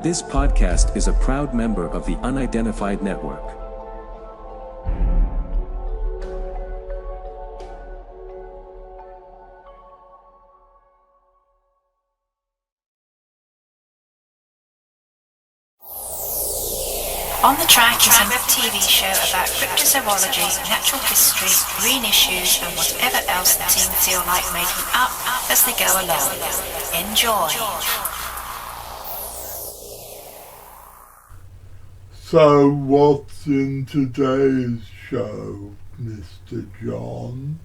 This podcast is a proud member of the Unidentified Network. On the Track is a web TV show about cryptozoology, natural history, green issues and whatever else the team feel like making up as they go along. Enjoy! So what's in today's show, Mr. John?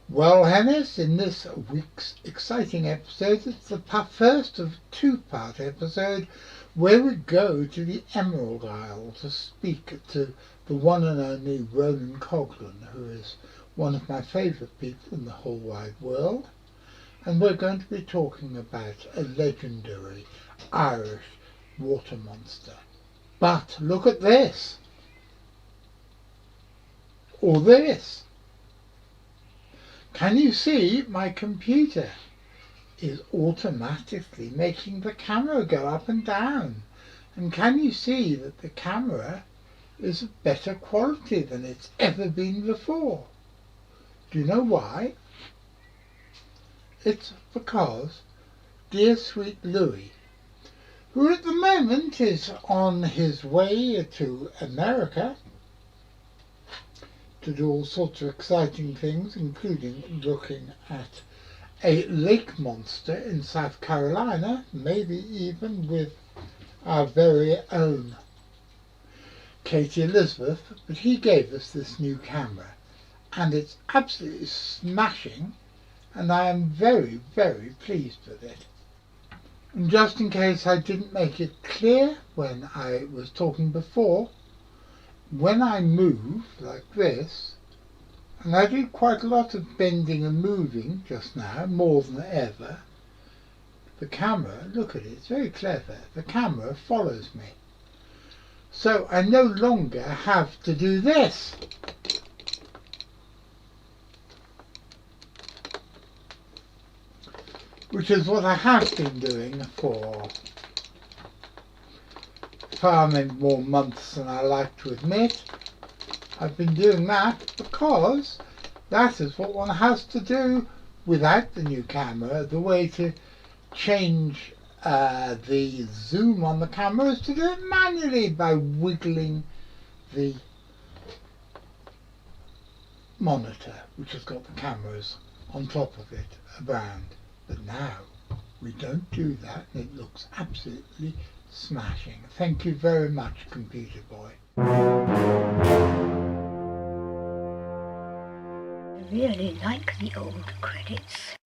Well, Hennis, in this week's exciting episode, it's the first of a two-part episode where we go to the Emerald Isle to speak to the one and only Ronan Coghlan, who is one of my favourite people in the whole wide world. And we're going to be talking about a legendary Irish water monster. But look at this. Or this. Can you see my computer is automatically making the camera go up and down? And can you see that the camera is of better quality than it's ever been before? Do you know why? It's because dear sweet Louis, who at the moment is on his way to America to do all sorts of exciting things, including looking at a lake monster in South Carolina, maybe even with our very own Katie Elizabeth, but he gave us this new camera and it's absolutely smashing and I am very, very pleased with it. And just in case I didn't make it clear when I was talking before, when I move like this, and I do quite a lot of bending and moving just now, more than ever, the camera, look at it, it's very clever, the camera follows me. So I no longer have to do this. Which is what I have been doing for far many more months than I like to admit. I've been doing that because that is what one has to do without the new camera. The way to change the zoom on the camera is to do it manually by wiggling the monitor, which has got the cameras on top of it around. But now we don't do that and it looks absolutely smashing. Thank you very much, computer boy. I really like the old credits.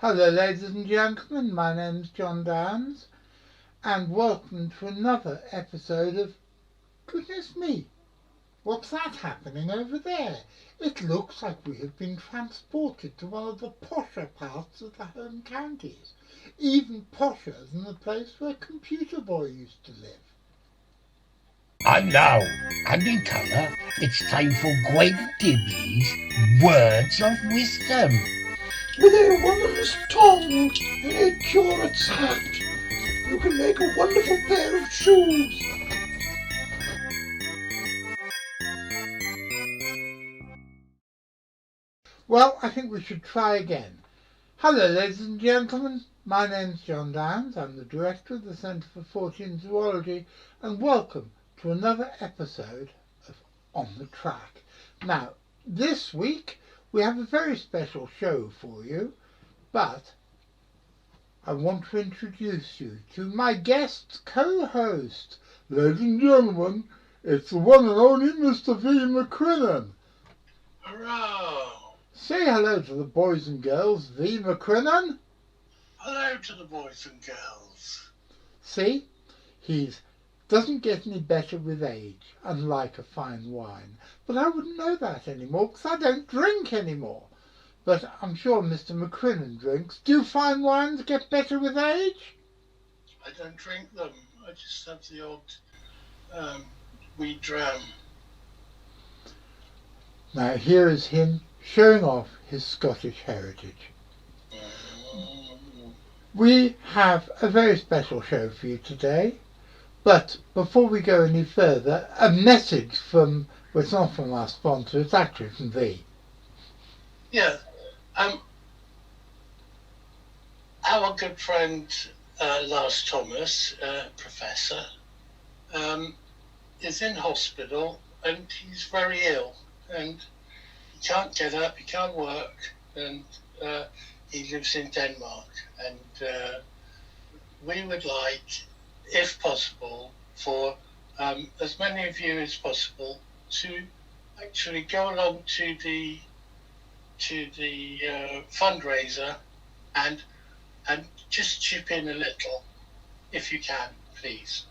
Hello ladies and gentlemen, my name's John Downs and welcome to another episode of Goodness Me, what's that happening over there? It looks like we have been transported to one of the posher parts of the home counties, even posher than the place where Computer Boy used to live. And now, and in colour, it's time for Gwen Dibley's Words of Wisdom. With a woman's tongue and a curate's hat, you can make a wonderful pair of shoes. Well, I think we should try again. Hello ladies and gentlemen, my name's John Downs, I'm the director of the Centre for Fortean Zoology, and welcome to another episode of On the Track. Now, this week we have a very special show for you, but I want to introduce you to my guest co-host. Ladies and gentlemen, it's the one and only Mr. V. McCrinnan. Hurrah! Say hello to the boys and girls, V. McCrinnan. Hello to the boys and girls. See, he's doesn't get any better with age, unlike a fine wine. But I wouldn't know that anymore because I don't drink anymore. But I'm sure Mr. McCrinnan drinks. Do fine wines get better with age? I don't drink them. I just have the odd wheat dram. Now here is him showing off his Scottish heritage. We have a very special show for you today, but before we go any further, a message from, well, it's not from our sponsor, it's actually from V. Yeah, our good friend Lars Thomas, professor, is in hospital and he's very ill and he can't get up, he can't work, and he lives in Denmark, and we would like, if possible, for as many of you as possible to actually go along to the fundraiser and just chip in a little, if you can, please.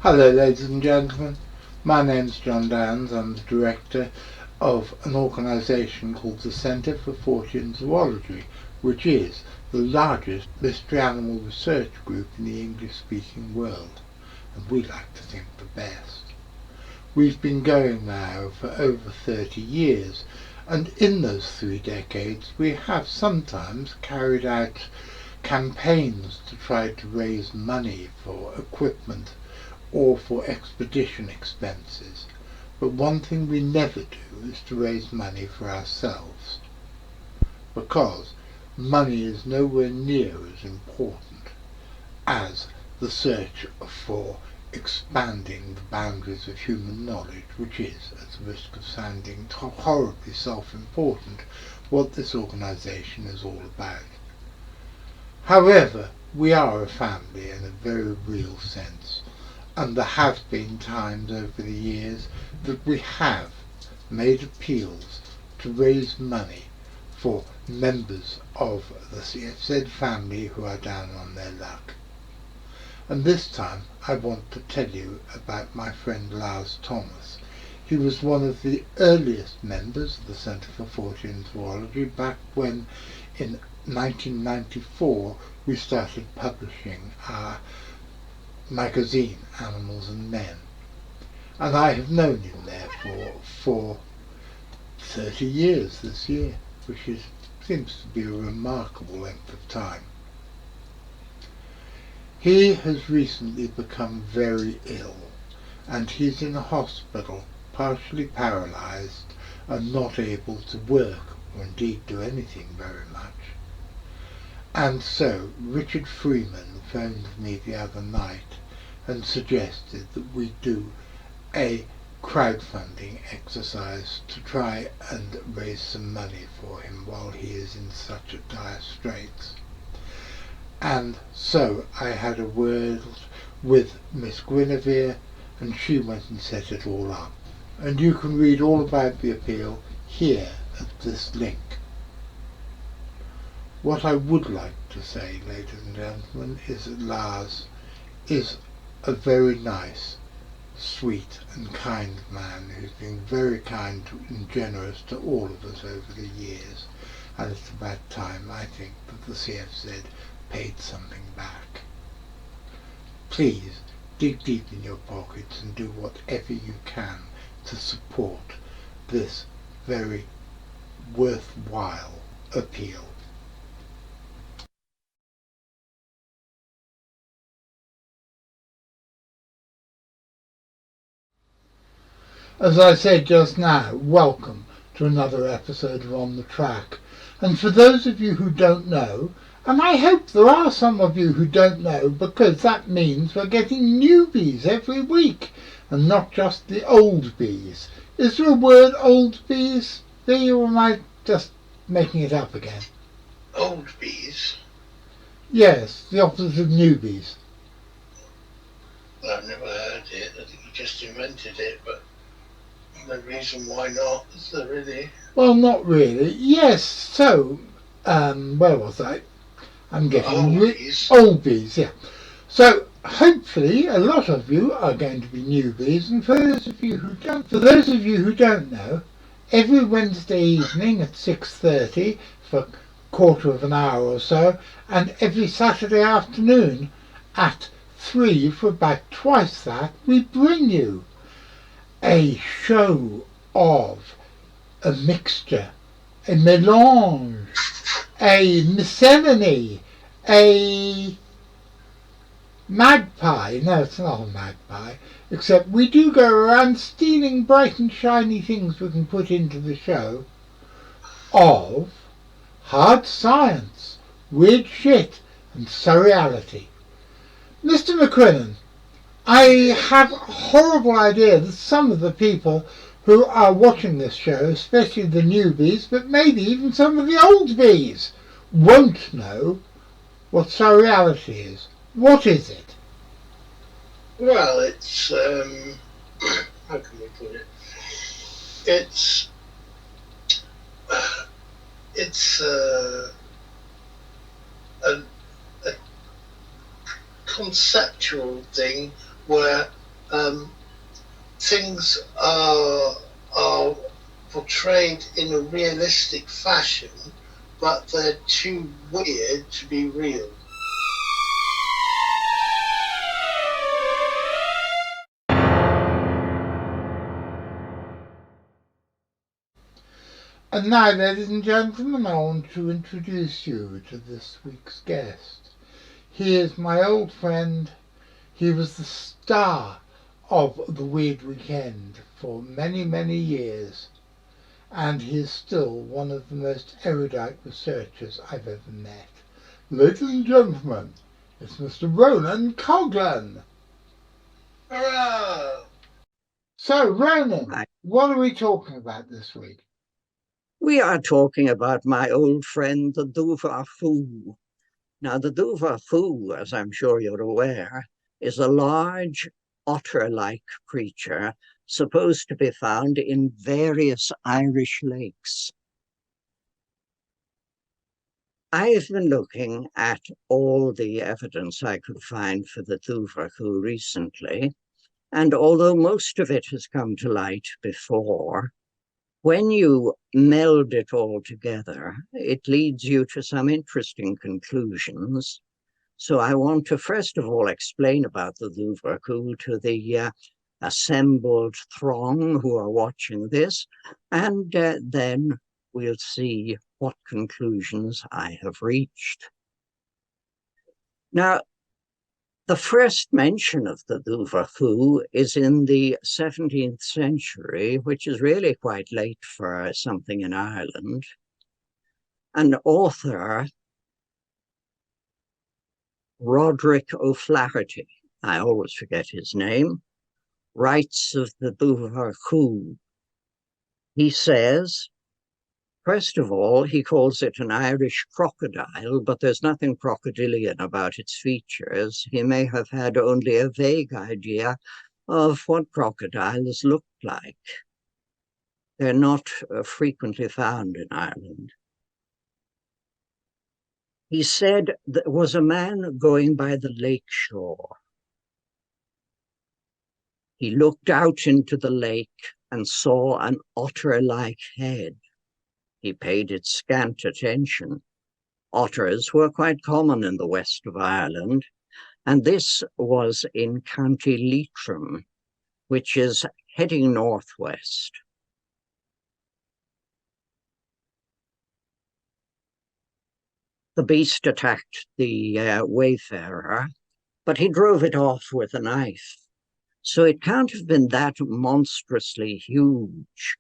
Hello ladies and gentlemen, my name's John Downs. I'm the director of an organisation called the Centre for Fortean Zoology, which is the largest mystery animal research group in the English-speaking world, and we like to think the best. We've been going now for over 30 years, and in those 3 decades we have sometimes carried out campaigns to try to raise money for equipment or for expedition expenses. But one thing we never do is to raise money for ourselves, because money is nowhere near as important as the search for expanding the boundaries of human knowledge, which is, at the risk of sounding horribly self-important, what this organisation is all about. However, we are a family in a very real sense, and there have been times over the years that we have made appeals to raise money for members of the CFZ family who are down on their luck. And this time I want to tell you about my friend Lars Thomas. He was one of the earliest members of the Centre for Fortean Zoology back when, in 1994, we started publishing our magazine, Animals and Men. And I have known him therefore for 30 years this year, which seems to be a remarkable length of time. He has recently become very ill, and he's in a hospital, partially paralysed and not able to work or indeed do anything very much. And so Richard Freeman phoned me the other night and suggested that we do a crowdfunding exercise to try and raise some money for him while he is in such a dire straits. And so I had a word with Miss Guinevere, and she went and set it all up. And you can read all about the appeal here at this link. What I would like to say, ladies and gentlemen, is that Lars is a very nice, sweet and kind man who's been very kind and generous to all of us over the years, and it's about time, I think, that the CFZ paid something back. Please dig deep in your pockets and do whatever you can to support this very worthwhile appeal. As I said just now, welcome to another episode of On the Track. And for those of you who don't know, and I hope there are some of you who don't know, because that means we're getting newbies every week, and not just the old bees. Is there a word, old bees, there, or am I just making it up again? Old bees? Yes, the opposite of newbies. Well, I've never heard it. I think you just invented it, but no reason why not, is there really? Well, not really. Yes, so where was I? I'm getting Oldies. oldies, yeah. So hopefully a lot of you are going to be newbies, and for those of you who don't know, every Wednesday evening at 6:30 for a quarter of an hour or so, and every Saturday afternoon at 3 for about twice that, we bring you a show of a mixture, a melange, a miscellany, a magpie. No, it's not a magpie, except we do go around stealing bright and shiny things we can put into the show of hard science, weird shit, and surreality. Mr. McQuillan, I have a horrible idea that some of the people who are watching this show, especially the newbies, but maybe even some of the old bees, won't know what surreality is. What is it? Well, it's how can we put it? It's a conceptual thing where things are portrayed in a realistic fashion, but they're too weird to be real. And now, ladies and gentlemen, I want to introduce you to this week's guest. He is my old friend. He was the star of the Weird Weekend for many, many years. And he is still one of the most erudite researchers I've ever met. Ladies and gentlemen, it's Mr. Ronan Coghlan. Hurrah! So, Ronan, Hi. what are we talking about this week? We are talking about my old friend, the Dobhar Chu. Now, the Dobhar Chu, as I'm sure you're aware, is a large otter-like creature supposed to be found in various Irish lakes. I've been looking at all the evidence I could find for the Dobhar Chu recently, and although most of it has come to light before, when you meld it all together, it leads you to some interesting conclusions. So I want to first of all explain about the Dobhar Chu to the assembled throng who are watching this, and then we'll see what conclusions I have reached. Now, the first mention of the Dobhar Chu is in the 17th century, which is really quite late for something in Ireland. An author, Roderick O'Flaherty, I always forget his name, writes of the Dobhar Chu. He says, first of all, he calls it an Irish crocodile, but there's nothing crocodilian about its features. He may have had only a vague idea of what crocodiles looked like. They're not frequently found in Ireland. He said there was a man going by the lake shore. He looked out into the lake and saw an otter-like head. He paid it scant attention. Otters were quite common in the west of Ireland, and this was in County Leitrim, which is heading northwest. The beast attacked the wayfarer, but he drove it off with a knife. So it can't have been that monstrously huge.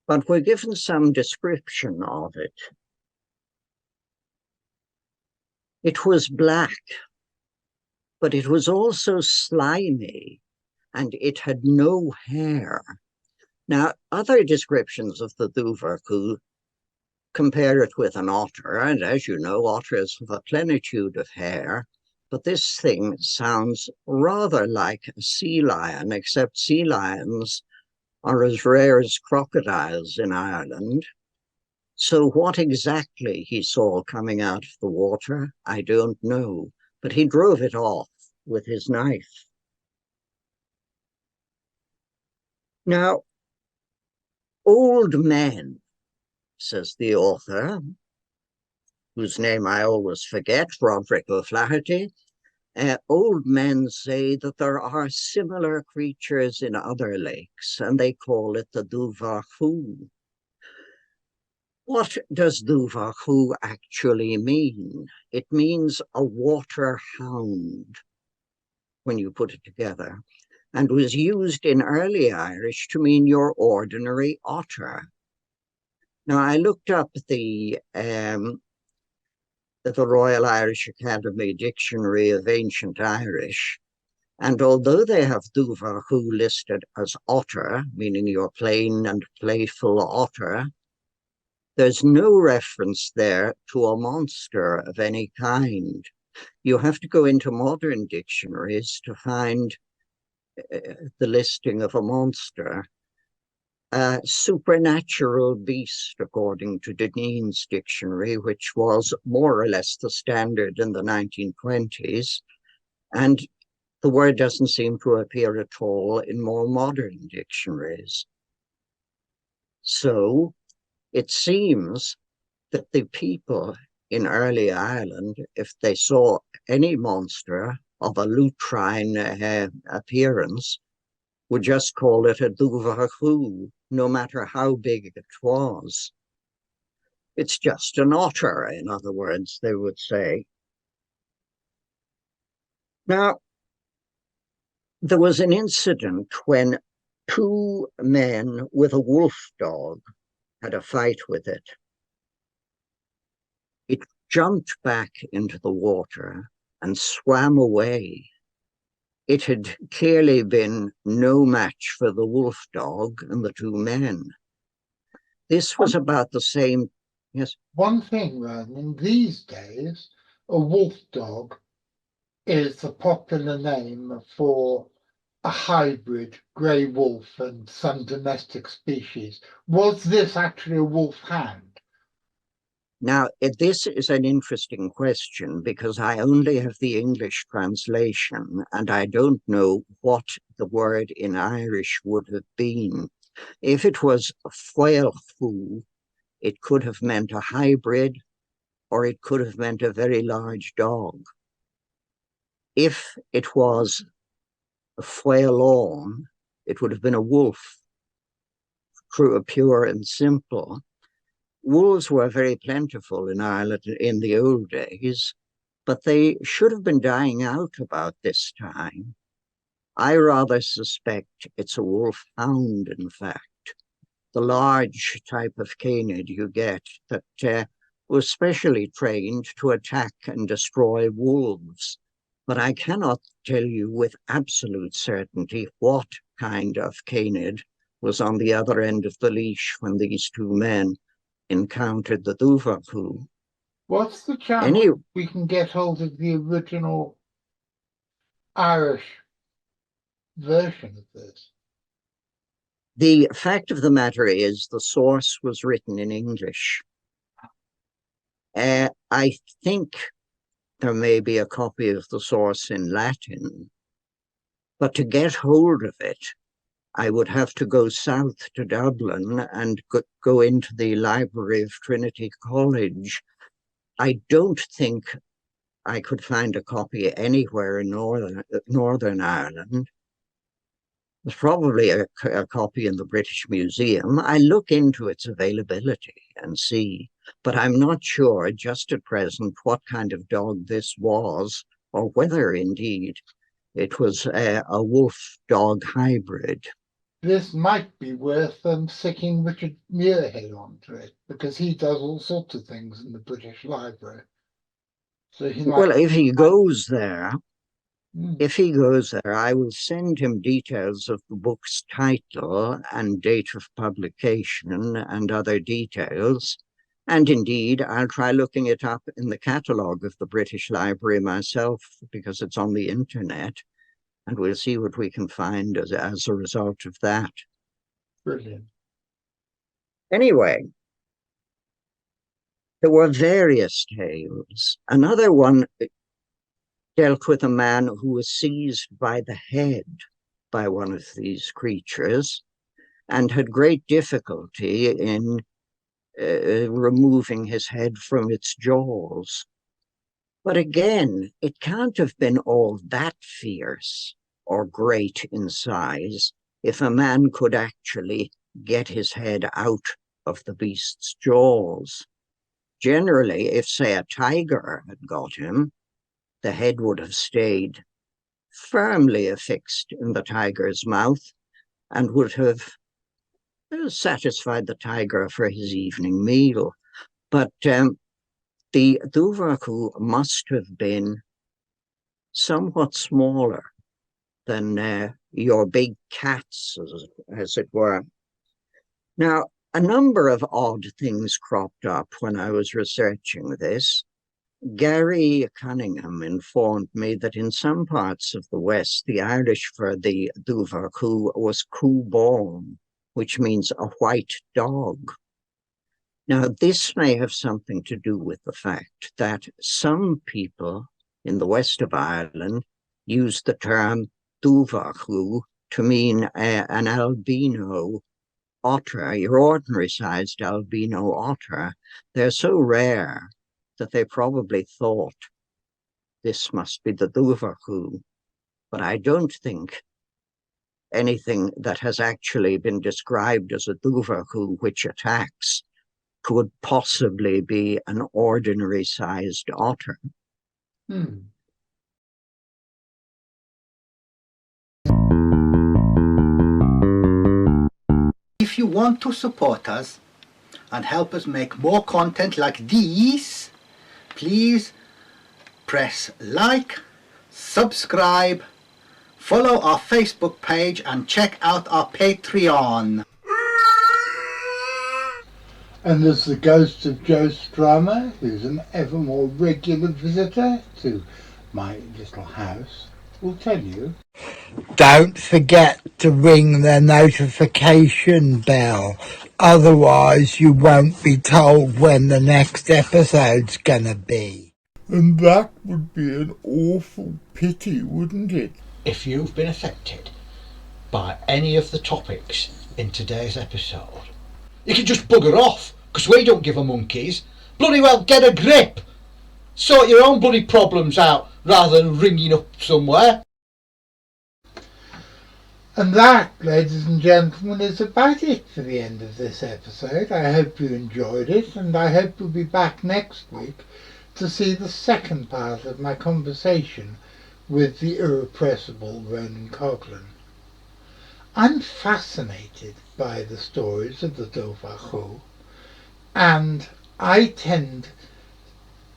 But we're given some description of it. It was black, but it was also slimy, and it had no hair. Now, other descriptions of the Dobhar Chu compare it with an otter, and as you know, otters have a plenitude of hair, but this thing sounds rather like a sea lion, except sea lions are as rare as crocodiles in Ireland. So what exactly he saw coming out of the water, I don't know, but he drove it off with his knife. Now, old men, says the author, whose name I always forget, Roderick O'Flaherty, old men say that there are similar creatures in other lakes, and they call it the Dobhar Chu. What does Dobhar Chu actually mean? It means a water hound, when you put it together, and was used in early Irish to mean your ordinary otter. Now, I looked up the Royal Irish Academy Dictionary of Ancient Irish, and although they have Dobhar Chu listed as otter, meaning your plain and playful otter, there's no reference there to a monster of any kind. You have to go into modern dictionaries to find the listing of a monster. A supernatural beast, according to Deneen's dictionary, which was more or less the standard in the 1920s, and the word doesn't seem to appear at all in more modern dictionaries. So it seems that the people in early Ireland, if they saw any monster of a lutrine appearance, would just call it a Dobhar Chu, no matter how big it was. It's just an otter, in other words, they would say. Now, there was an incident when two men with a wolf dog had a fight with it. It jumped back into the water and swam away. It had clearly been no match for the wolf dog and the two men. This was about the same. Yes. One thing, Ronan, these days, a wolf dog is the popular name for a hybrid grey wolf and some domestic species. Was this actually a wolfhound? Now, this is an interesting question because I only have the English translation and I don't know what the word in Irish would have been. If it was foil fu, it could have meant a hybrid or it could have meant a very large dog. If it was a foilón, it would have been a wolf, pure and simple. Wolves were very plentiful in Ireland in the old days, but they should have been dying out about this time. I rather suspect it's a wolfhound, in fact, the large type of canid you get that was specially trained to attack and destroy wolves. But I cannot tell you with absolute certainty what kind of canid was on the other end of the leash when these two men encountered the Dobhar Chu. What's the chance we can get hold of the original Irish version of this? The fact of the matter is the source was written in English. I think there may be a copy of the source in Latin, but to get hold of it, I would have to go south to Dublin and go into the library of Trinity College. I don't think I could find a copy anywhere in Northern Ireland. There's probably a copy in the British Museum. I look into its availability and see, but I'm not sure just at present what kind of dog this was, or whether indeed it was a wolf-dog hybrid. This might be worth sticking Richard Muirhead onto it, because he does all sorts of things in the British Library. So he might... Well, if he goes there, I will send him details of the book's title and date of publication and other details. And indeed, I'll try looking it up in the catalogue of the British Library myself, because it's on the internet. And we'll see what we can find as a result of that. Brilliant. Anyway, There were various tales. Another one dealt with a man who was seized by the head by one of these creatures and had great difficulty in removing his head from its jaws. But again, it can't have been all that fierce or great in size if a man could actually get his head out of the beast's jaws. Generally, if, say, a tiger had got him, the head would have stayed firmly affixed in the tiger's mouth and would have satisfied the tiger for his evening meal. But the Dobhar Chu must have been somewhat smaller than your big cats, as it were. Now, a number of odd things cropped up when I was researching this. Gary Cunningham informed me that in some parts of the West, the Irish for the Dobhar Chu was Cúbán, which means a white dog. Now, this may have something to do with the fact that some people in the west of Ireland use the term Dobhar Chu to mean an albino otter, your ordinary-sized albino otter. They're so rare that they probably thought this must be the Dobhar Chu, but I don't think anything that has actually been described as a Dobhar Chu which attacks could possibly be an ordinary-sized otter. If you want to support us and help us make more content like these, please press like, subscribe, follow our Facebook page and check out our Patreon. And there's the ghost of Joe Strummer, who's an ever more regular visitor to my little house, will tell you. Don't forget to ring the notification bell, otherwise you won't be told when the next episode's gonna be. And that would be an awful pity, wouldn't it? If you've been affected by any of the topics in today's episode, you can just bugger off, because we don't give a monkeys. Bloody well get a grip. Sort your own bloody problems out rather than ringing up somewhere. And that, ladies and gentlemen, is about it for the end of this episode. I hope you enjoyed it, and I hope you'll be back next week to see the second part of my conversation with the irrepressible Ronan Coghlan. I'm fascinated by the stories of the Dobhar Chu, and I tend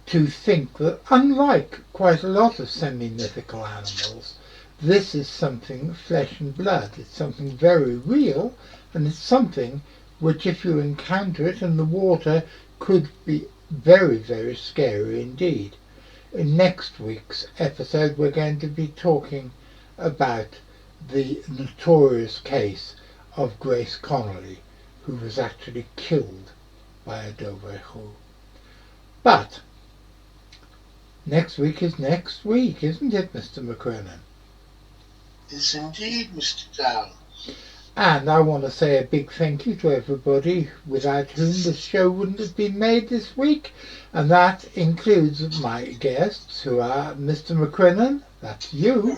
to think that, unlike quite a lot of semi-mythical animals, this is something flesh and blood. It's something very real, and it's something which, if you encounter it in the water, could be very, very scary indeed. In next week's episode, we're going to be talking about the notorious case of Grace Connolly, who was actually killed by a Dobhar Chu. But next week is next week, isn't it, Mr. McCrennan? Yes, indeed, Mr. Dow. And I want to say a big thank you to everybody without whom this show wouldn't have been made this week. And that includes my guests, who are Mr. McCrennan, that's you,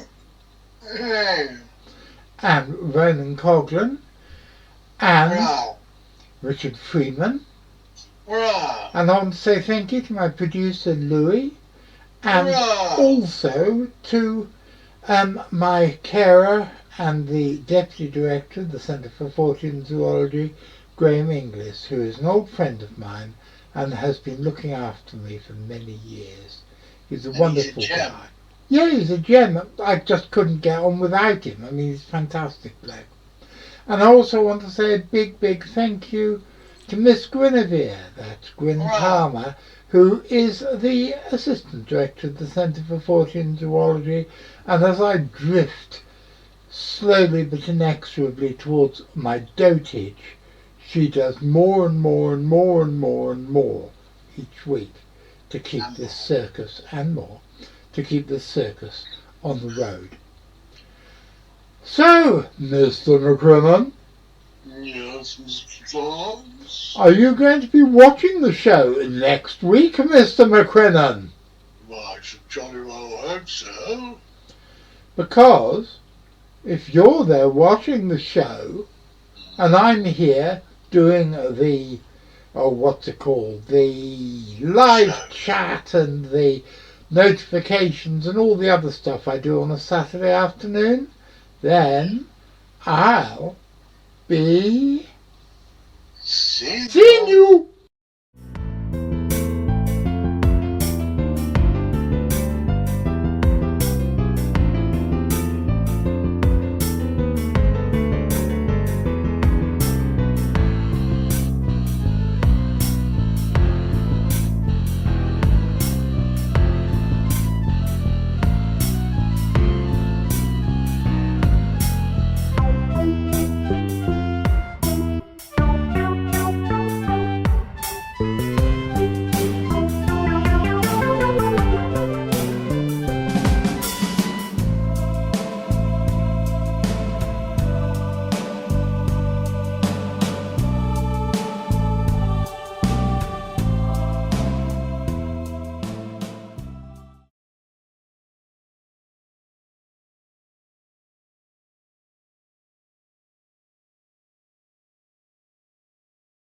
and Ronan Coghlan, and Richard Freeman. And I want to say thank you to my producer Louis, and also to my carer and the Deputy Director of the Centre for Fortean Zoology, Graham Inglis, who is an old friend of mine and has been looking after me for many years. He's a wonderful guy. Yeah, he's a gem. I just couldn't get on without him. I mean, he's a fantastic bloke. And I also want to say a big, big thank you to Miss Guinevere, that's Gwyn Palmer, who is the Assistant Director of the Centre for Fortean Zoology. And as I drift slowly but inexorably towards my dotage, she does more and more and more and more and more each week to keep this circus, and more, to keep this circus on the road. So, Mr. McCrimmon, Yes, Mr. Jones. are you going to be watching the show next week, Mr. McCrimmon? Well, I should jolly well hope so. Because if you're there watching the show and I'm here doing the, what's it called, the live chat and the notifications and all the other stuff I do on a Saturday afternoon, then I'll be See seeing you.